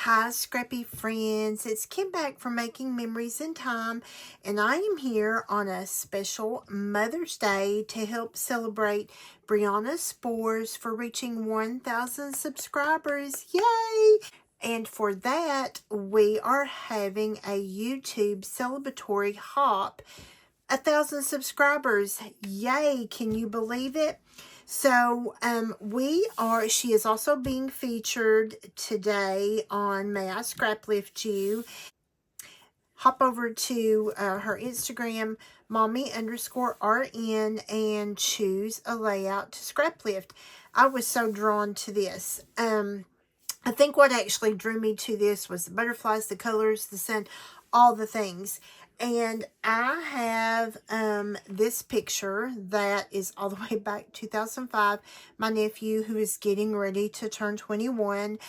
Hi, Scrappy friends. It's Kim back from Making Memories in Time, and I am here on a special Mother's Day to help celebrate Brianna Spores for reaching 1,000 subscribers. Yay! And for that, we are having a YouTube celebratory hop. 1,000 subscribers. Yay! Can you believe it? So, she is also being featured today on May I Scrap Lift You. Hop over to her Instagram, mommy_RN, and choose a layout to scrap lift. I was so drawn to this. I think what actually drew me to this was the butterflies, the colors, the sun, all the things. And I have this picture that is all the way back 2005. My nephew, who is getting ready to turn 21,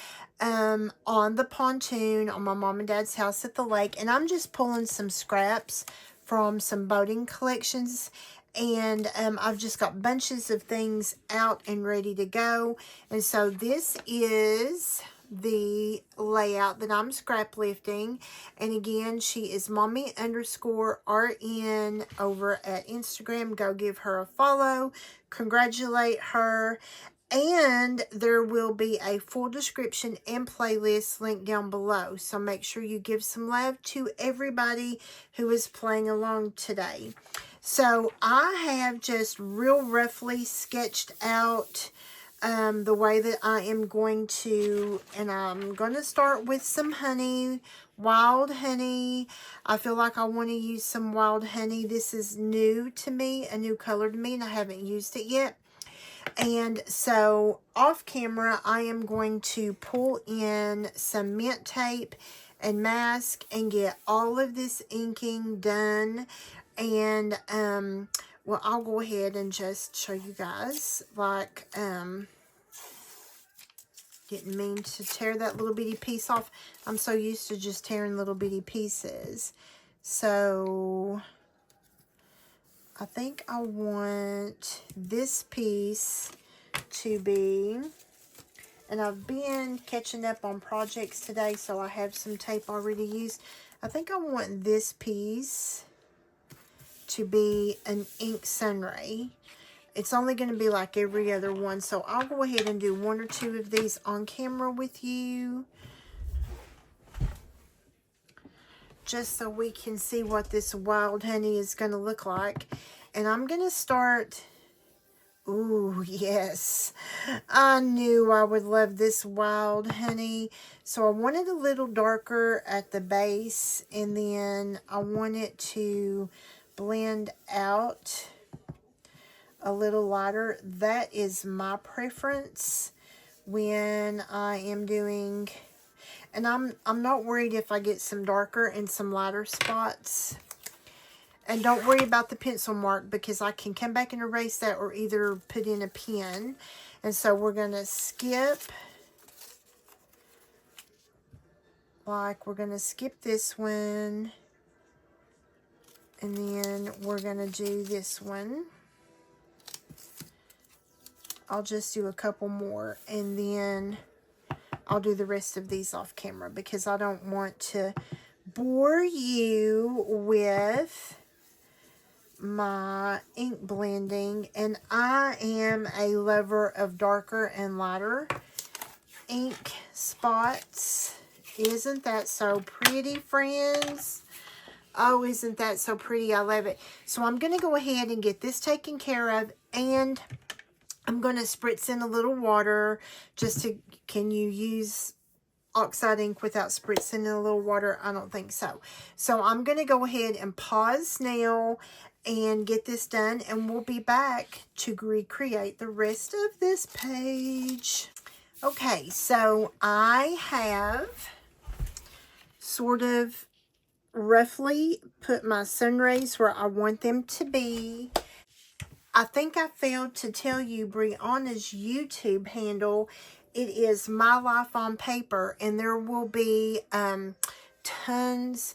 on the pontoon on my mom and dad's house at the lake. And I'm just pulling some scraps from some boating collections. And I've just got bunches of things out and ready to go. And so this is the layout that I'm scrap lifting. And again, she is mommy_RN over at Instagram. Go give her a follow. Congratulate her. And there will be a full description and playlist linked down below. So make sure you give some love to everybody who is playing along today. So I have just real roughly sketched out the way that I am going to, and I'm going to start with some honey, wild honey. I feel like I want to use some wild honey. This is new to me, a new color to me, and I haven't used it yet. And so off camera, I am going to pull in some mint tape and mask and get all of this inking done. And, well, I'll go ahead and just show you guys, like, didn't mean to tear that little bitty piece off. I'm so used to just tearing little bitty pieces. So I think I want this piece to be, and I've been catching up on projects today, so I have some tape already used. I think I want this piece to be an ink sunray. It's only going to be like every other one, so I'll go ahead and do one or two of these on camera with you, just so we can see what this wild honey is going to look like. And I'm going to start, ooh, yes, I knew I would love this wild honey. So I want it a little darker at the base, and then I want it to blend out a little lighter. That is my preference when I am doing, and I'm not worried if I get some darker and some lighter spots. And don't worry about the pencil mark, because I can come back and erase that or either put in a pen. And so we're going to skip, like we're going to skip this one, and then we're going to do this one. I'll just do a couple more, and then I'll do the rest of these off camera, because I don't want to bore you with my ink blending. And I am a lover of darker and lighter ink spots. Isn't that so pretty, friends? Oh, isn't that so pretty? I love it. So I'm going to go ahead and get this taken care of, and I'm going to spritz in a little water just to, can you use oxide ink without spritzing in a little water? I don't think so. So I'm going to go ahead and pause now and get this done, and we'll be back to recreate the rest of this page. Okay, so I have sort of roughly put my sun rays where I want them to be. I think I failed to tell you Brianna's YouTube handle. It is My Life on Paper, and there will be tons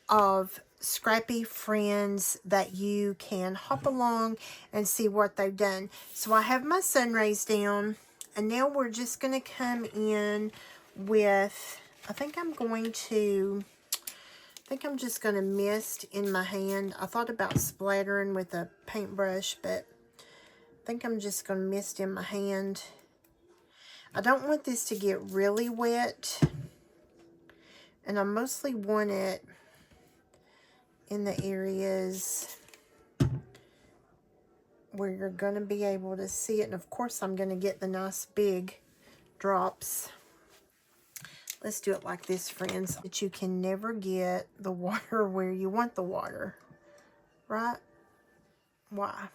of scrappy friends that you can hop along and see what they've done. So I have my sun rays down, and now we're just going to come in with I think I'm just going to mist in my hand. I thought about splattering with a paintbrush, but I think I'm just going to mist in my hand. I don't want this to get really wet, and I mostly want it in the areas where you're going to be able to see it. And of course, I'm going to get the nice big drops. Let's do it like this, friends. But you can never get the water where you want the water, right? Why?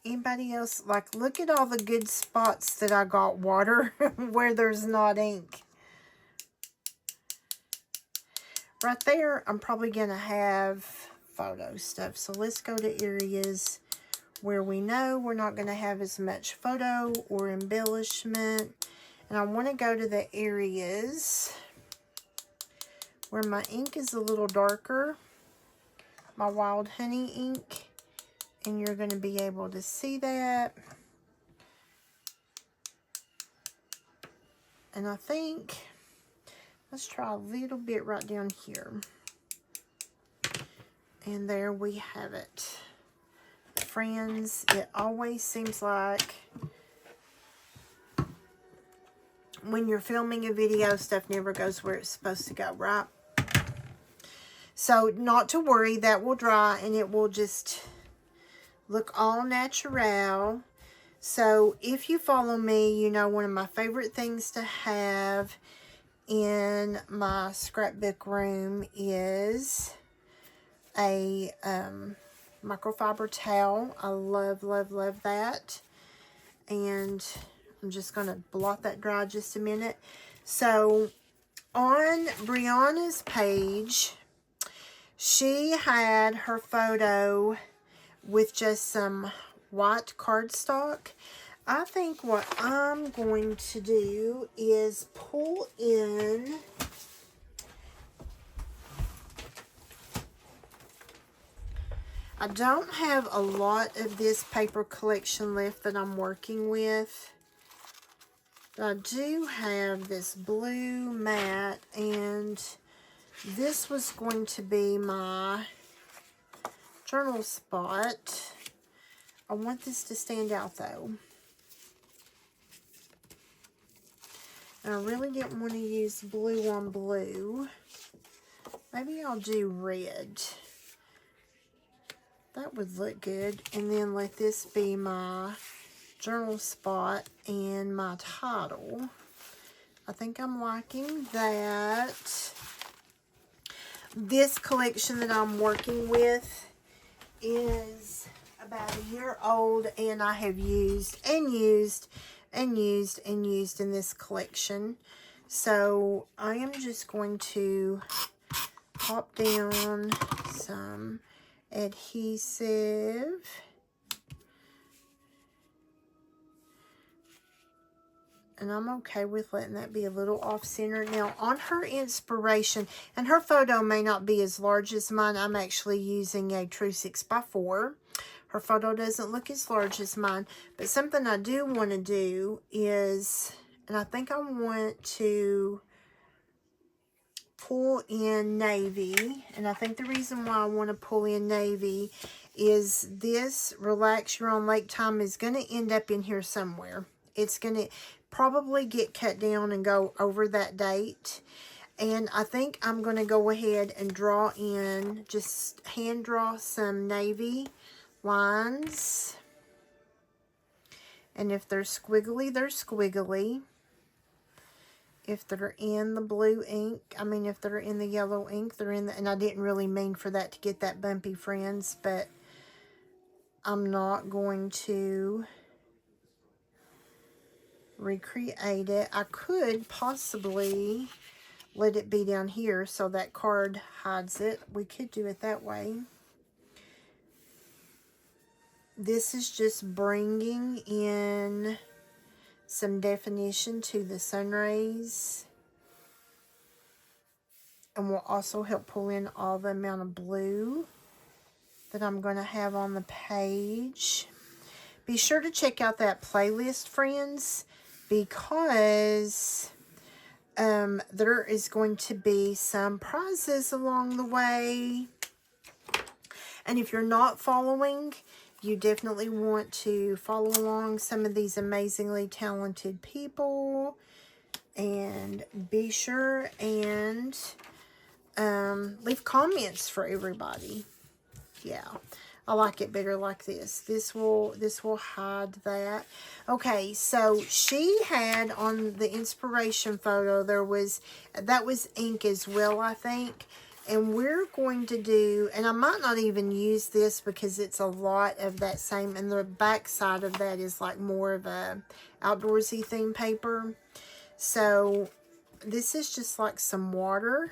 Anybody else? Like, look at all the good spots that I got water where there's not ink. Right there, I'm probably going to have photo stuff. So let's go to areas where we know we're not going to have as much photo or embellishment. And I want to go to the areas where my ink is a little darker, my Wild Honey ink. And you're going to be able to see that. And I think, let's try a little bit right down here. And there we have it. Friends, it always seems like when you're filming a video, stuff never goes where it's supposed to go, right? So, not to worry, that will dry and it will just look all natural. So if you follow me, you know one of my favorite things to have in my scrapbook room is a microfiber towel. I love, love, love that. And I'm just going to blot that dry just a minute. So on Brianna's page, she had her photo with just some white cardstock. I think what I'm going to do is pull in I don't have a lot of this paper collection left that I'm working with. But I do have this blue matte, and this was going to be my journal spot. I want this to stand out though. And I really didn't want to use blue on blue. Maybe I'll do red. That would look good. And then let this be my journal spot and my title. I think I'm liking that. This collection that I'm working with is about a year old, and I have used and used and used and used in this collection. So I am just going to pop down some adhesive. And I'm okay with letting that be a little off-center. Now, on her inspiration, and her photo may not be as large as mine. I'm actually using a true 6x4. Her photo doesn't look as large as mine. But something I do want to do is, and I think I want to pull in navy. And I think the reason why I want to pull in navy is this Relax You're on Lake Time is going to end up in here somewhere. It's going to probably get cut down and go over that date. And I think I'm going to go ahead and draw in, just hand draw some navy lines. And if they're squiggly, they're squiggly. If they're in the blue ink, if they're in the yellow ink, they're in the, and I didn't really mean for that to get that bumpy, friends, but I'm not going to recreate it. I could possibly let it be down here so that card hides it. We could do it that way. This is just bringing in some definition to the sun rays, and will also help pull in all the amount of blue that I'm going to have on the page. Be sure to check out that playlist, friends, because There is going to be some prizes along the way. And if you're not following, you definitely want to follow along some of these amazingly talented people. And be sure and leave comments for everybody. Yeah, I like it better like this. This will hide that. Okay, so she had on the inspiration photo, that was ink as well, I think. And we're going to do, and I might not even use this because it's a lot of that same, and the back side of that is like more of a outdoorsy theme paper. So this is just like some water.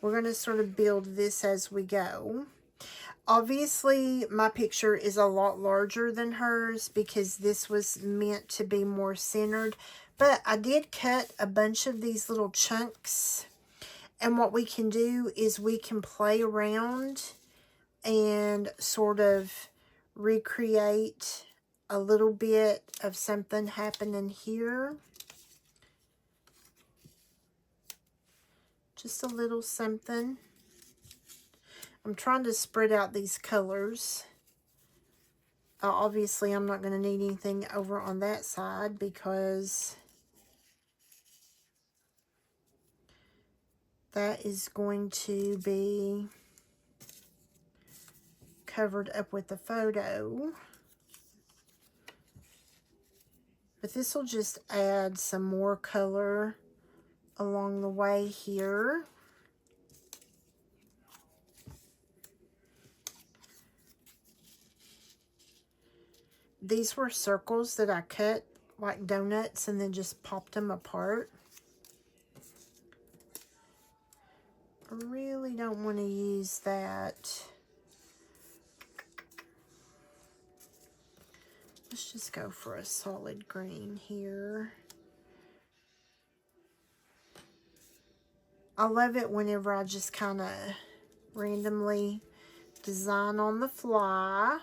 We're going to sort of build this as we go. Obviously, my picture is a lot larger than hers because this was meant to be more centered. But I did cut a bunch of these little chunks. And what we can do is we can play around and sort of recreate a little bit of something happening here. Just a little something. I'm trying to spread out these colors. Obviously, I'm not going to need anything over on that side because that is going to be covered up with the photo. But this will just add some more color along the way here. These were circles that I cut like donuts and then just popped them apart. I really don't want to use that. Let's just go for a solid green here. I love it whenever I just kind of randomly design on the fly.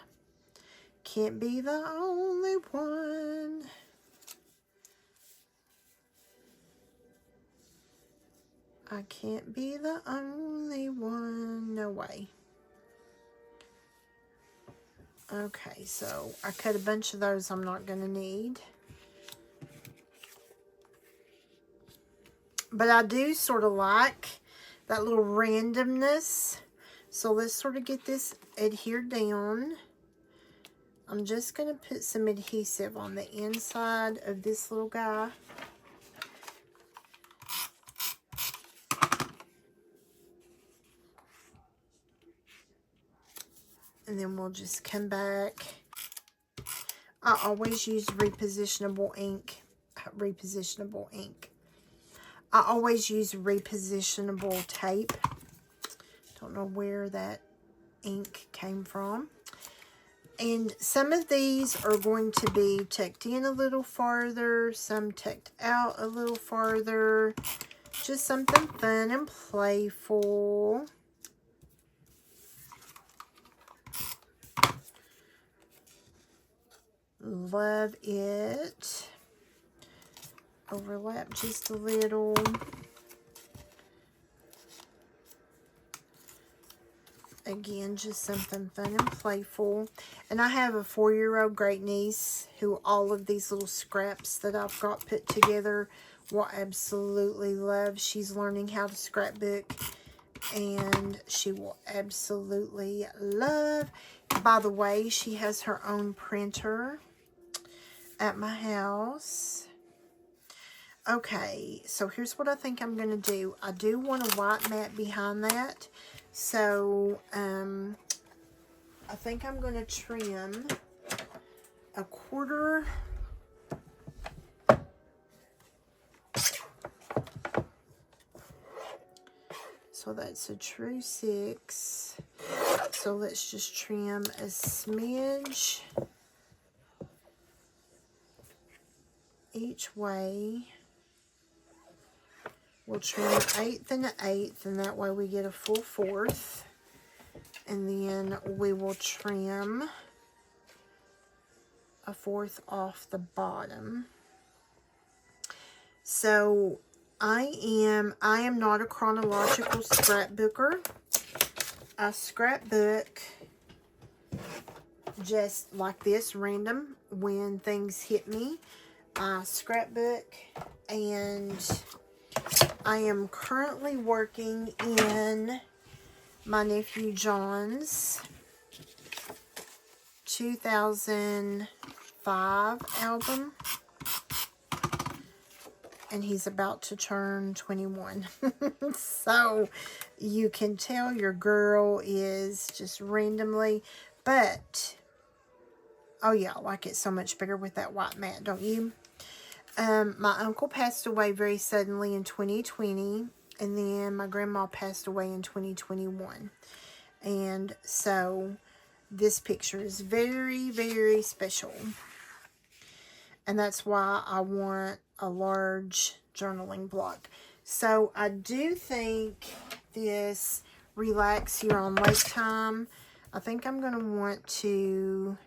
Can't be the only one. I can't be the only one. No way. Okay, so I cut a bunch of those I'm not going to need. But I do sort of like that little randomness. So let's sort of get this adhered down. I'm just going to put some adhesive on the inside of this little guy. And then we'll just come back. I always use repositionable ink. I always use repositionable tape. Don't know where that ink came from. And some of these are going to be tucked in a little farther, some tucked out a little farther. Just something fun and playful. Love it. Overlap just a little. Again, just something fun and playful. And I have a 4-year-old great niece who all of these little scraps that I've got put together will absolutely love. She's learning how to scrapbook and she will absolutely love. By the way, she has her own printer at my house. Okay, so here's what I think I'm going to do. I do want a white mat behind that. So, I think I'm going to trim a 1/4. So that's a true 6. So let's just trim a smidge each way. We'll trim an 1/8 and an 1/8, and that way we get a full 1/4. And then we will trim a 1/4 off the bottom. So I am not a chronological scrapbooker. I scrapbook just like this, random, when things hit me. I scrapbook, and I am currently working in my nephew John's 2005 album, and he's about to turn 21. So you can tell your girl is just randomly, but oh yeah, I like it so much better with that white mat, don't you? My uncle passed away very suddenly in 2020, and then my grandma passed away in 2021. And so this picture is very, very special. And that's why I want a large journaling block. So I do think this relax here on lake time, I think I'm going to want to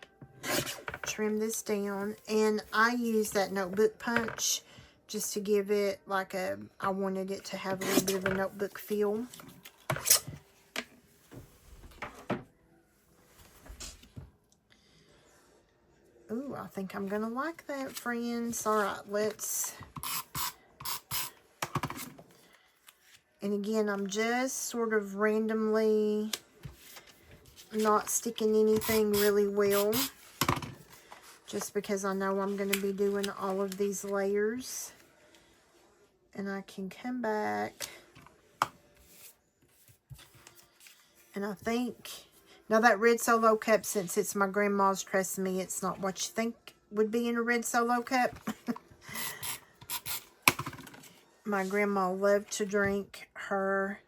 trim this down. And I use that notebook punch just to give it like I wanted it to have a little bit of a notebook feel. Ooh, I think I'm going to like that, friends. All right, let's... And again, I'm just sort of randomly not sticking anything really well, just because I know I'm going to be doing all of these layers. And I can come back. And I think... Now that red Solo cup, since it's my grandma's, trust me, it's not what you think would be in a red Solo cup. My grandma loved to drink her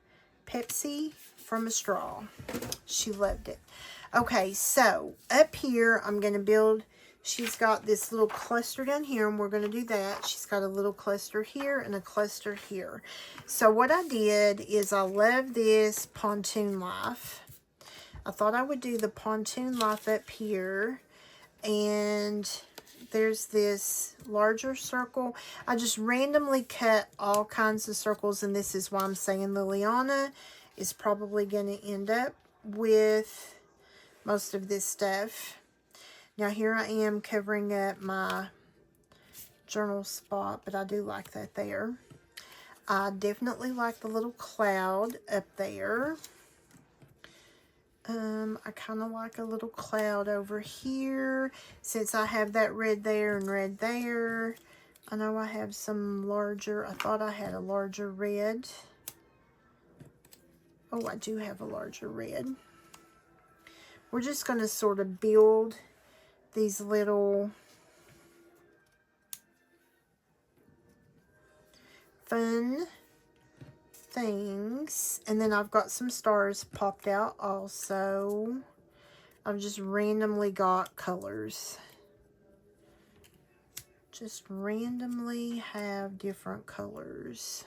Pepsi from a straw. She loved it. Okay, so up here, I'm going to build... She's got this little cluster down here, and we're going to do that. She's got a little cluster here and a cluster here. So what I did is I love this pontoon life. I thought I would do the pontoon life up here, and there's this larger circle. I just randomly cut all kinds of circles, and this is why I'm saying Liliana is probably going to end up with most of this stuff. Now here I am covering up my journal spot, but I do like that there. I definitely like the little cloud up there. I kind of like a little cloud over here, since I have that red there and red there. I know I have some larger, I thought I had a larger red. Oh, I do have a larger red. We're just going to sort of build these little fun things. And then I've got some stars popped out also. I've just randomly got colors. Just randomly have different colors.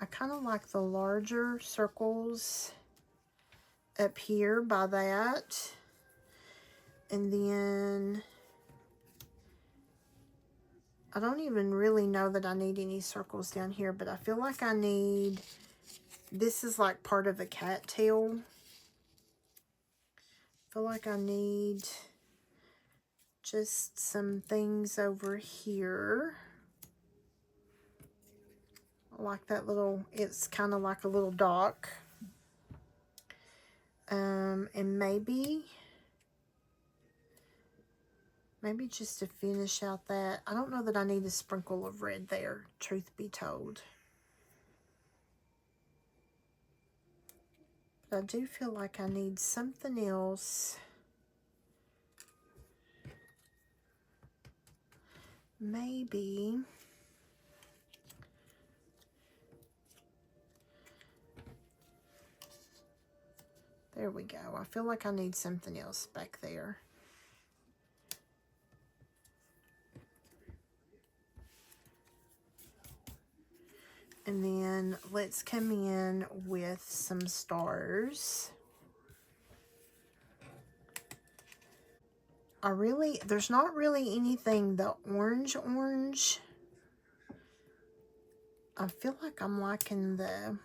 I kind of like the larger circles up here by that. And then I don't even really know that I need any circles down here, but I feel like I need, this is like part of a cattail. I feel like I need just some things over here. I like that little, it's kind of like a little dock. And maybe just to finish out that, I don't know that I need a sprinkle of red there, truth be told. But I do feel like I need something else. Maybe. There we go. I feel like I need something else back there. And then let's come in with some stars. There's not really anything the orange. I feel like I'm liking the...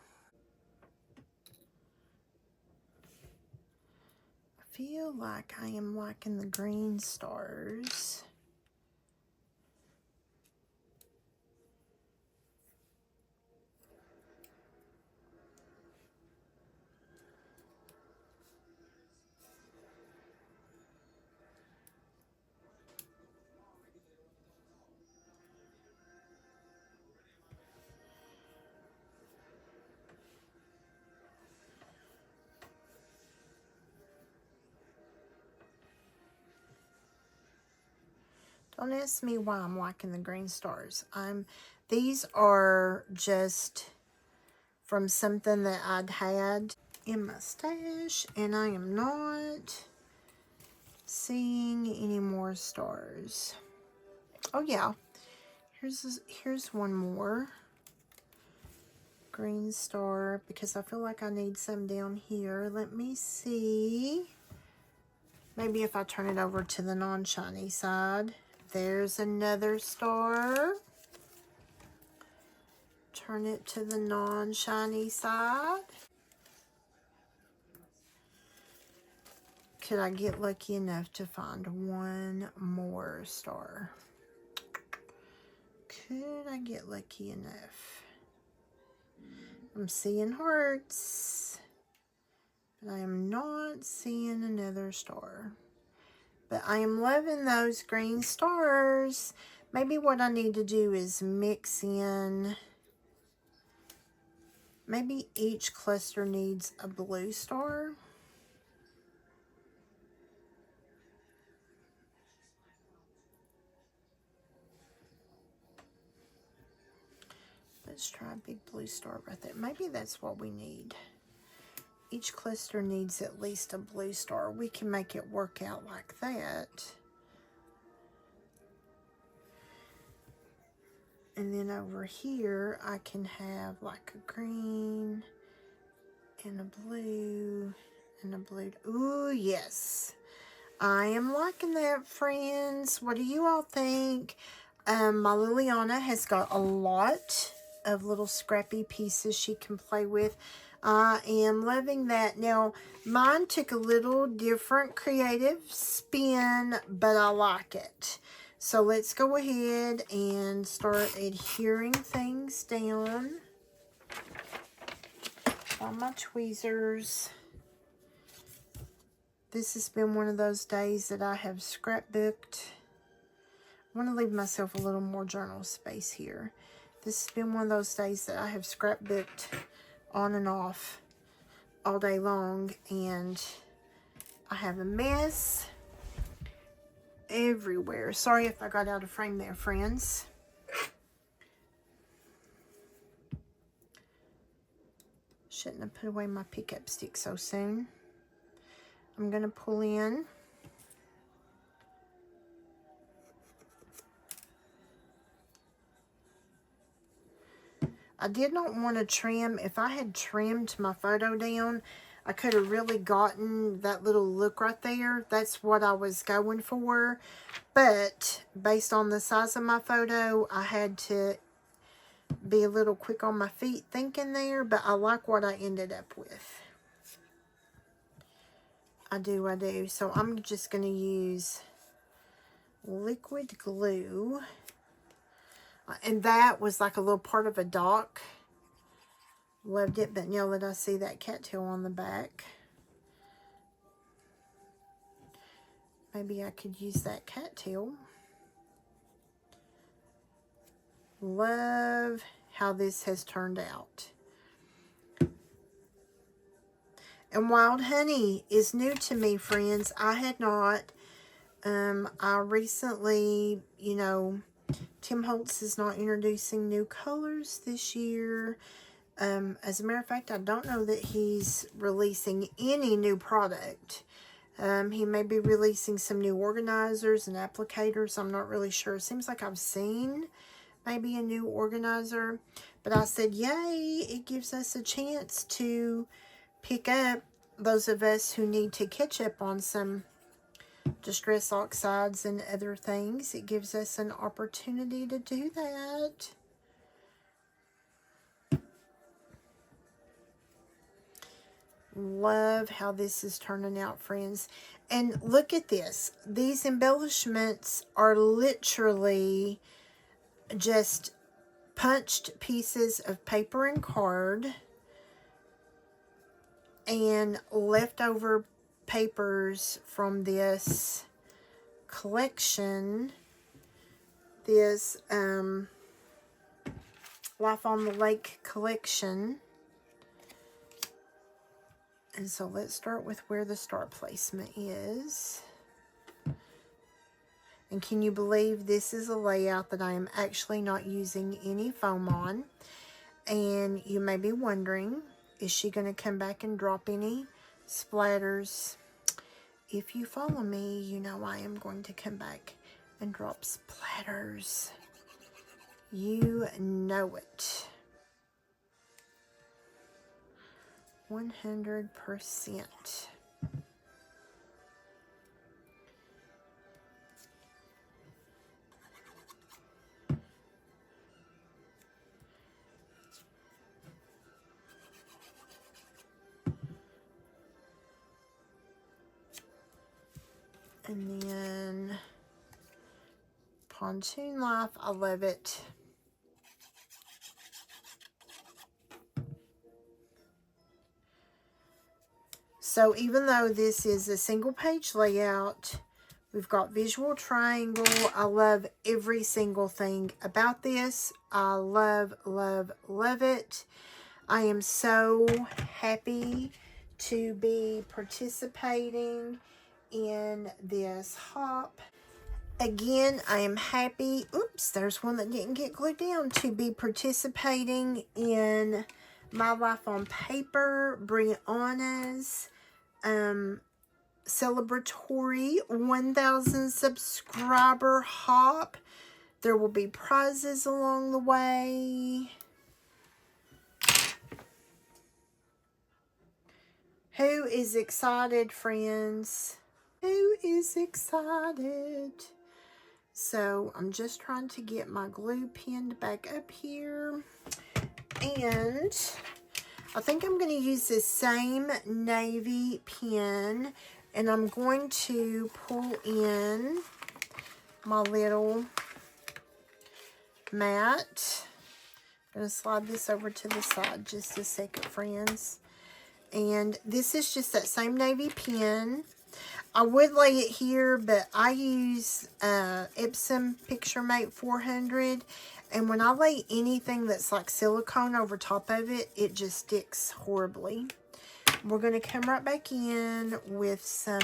I feel like I am liking the green stars. Don't ask me why I'm liking the green stars. These are just from something that I'd had in my stash, and I am not seeing any more stars. Oh yeah, here's one more green star, because I feel like I need some down here. Let me see. Maybe if I turn it over to the non-shiny side. There's another star. Turn it to the non-shiny side. Could I get lucky enough to find one more star? Could I get lucky enough? I'm seeing hearts, but I am not seeing another star. But I am loving those green stars. Maybe what I need to do is mix in... Maybe each cluster needs a blue star. Let's try a big blue star right there. Maybe that's what we need. Each cluster needs at least a blue star. We can make it work out like that. And then over here, I can have like a green and a blue and a blue. Ooh, yes. I am liking that, friends. What do you all think? My Liliana has got a lot of little scrappy pieces she can play with. I am loving that. Now, mine took a little different creative spin, but I like it. So let's go ahead and start adhering things down on my tweezers. This has been one of those days that I have scrapbooked. I want to leave myself a little more journal space here. This has been one of those days that I have scrapbooked on and off all day long, and I have a mess everywhere. Sorry if I got out of frame there, friends. Shouldn't have put away my pickup stick so soon. I'm going to pull in. I did not want to trim. If I had trimmed my photo down, I could have really gotten that little look right there. That's what I was going for. But based on the size of my photo, I had to be a little quick on my feet thinking there. But I like what I ended up with. I do. So I'm just going to use liquid glue. And that was like a little part of a dock. Loved it, but now that I see that cattail on the back, maybe I could use that cattail. Love how this has turned out. And wild honey is new to me, friends. I had not. I recently, you know, Tim Holtz is not introducing new colors this year. As a matter of fact, I don't know that he's releasing any new product. He may be releasing some new organizers and applicators. I'm not really sure. It seems like I've seen maybe a new organizer. But I said, yay, it gives us a chance to pick up, those of us who need to catch up on some Distress Oxides and other things. It gives us an opportunity to do that. love how this is turning out, friends. And look at this. These embellishments are literally just punched pieces of paper and card and leftover papers from this collection. This Life on the Lake collection. And so let's start with where the start placement is. And can you believe this is a layout that I am actually not using any foam on? And you may be wondering, is she going to come back and drop any splatters? If you follow me, you know I am going to come back and drop splatters. You know it. 100%. And then Pontoon Life, I love it. So even though this is a single page layout, we've got visual triangle. I love every single thing about this. I love, love, love it. I am so happy to be participating in this hop. Again, I am happy, oops, there's one that didn't get glued down, to be participating in My Life on Paper, Brianna's celebratory 1,000 subscriber hop. There will be prizes along the way. Who is excited, friends? Who is excited? So I'm just trying to get my glue pinned back up here. And I think I'm going to use this same navy pin. And I'm going to pull in my little mat. I'm going to slide this over to the side just a second, friends. And this is just that same navy pin. I would lay it here, but I use Epsom Picture Mate 400. And when I lay anything that's like silicone over top of it, it just sticks horribly. We're going to come right back in with some...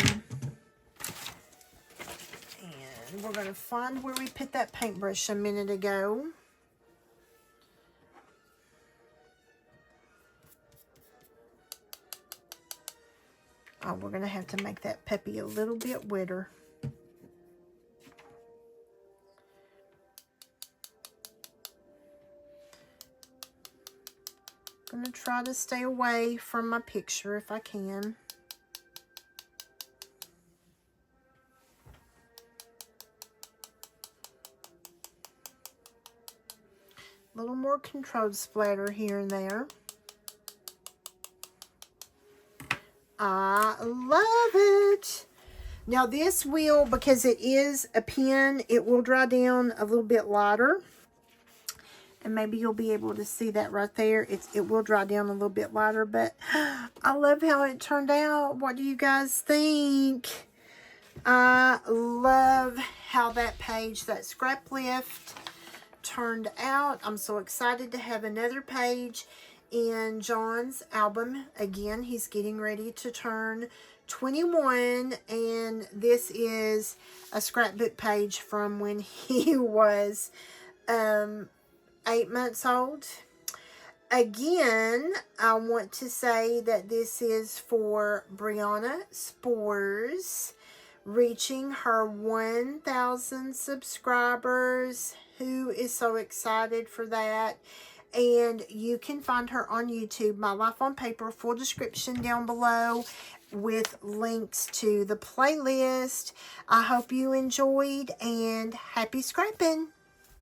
And we're going to find where we put that paintbrush a minute ago. Oh, we're going to have to make that puppy a little bit wetter. I'm going to try to stay away from my picture if I can. A little more controlled splatter here and there. I love it. Now this will, because it is a pen, it will dry down a little bit lighter. And maybe you'll be able to see that right there. It will dry down a little bit lighter, but I love how it turned out. What do you guys think? I love how that page, that scrap lift, turned out. I'm so excited to have another page in John's album. Again, he's getting ready to turn 21, and this is a scrapbook page from when he was 8 months old. Again, I want to say that this is for Brianna Spores, reaching her 1,000 subscribers. Who is so excited for that? And you can find her on YouTube, My Life on Paper, full description down below with links to the playlist. I hope you enjoyed, and happy scrapping.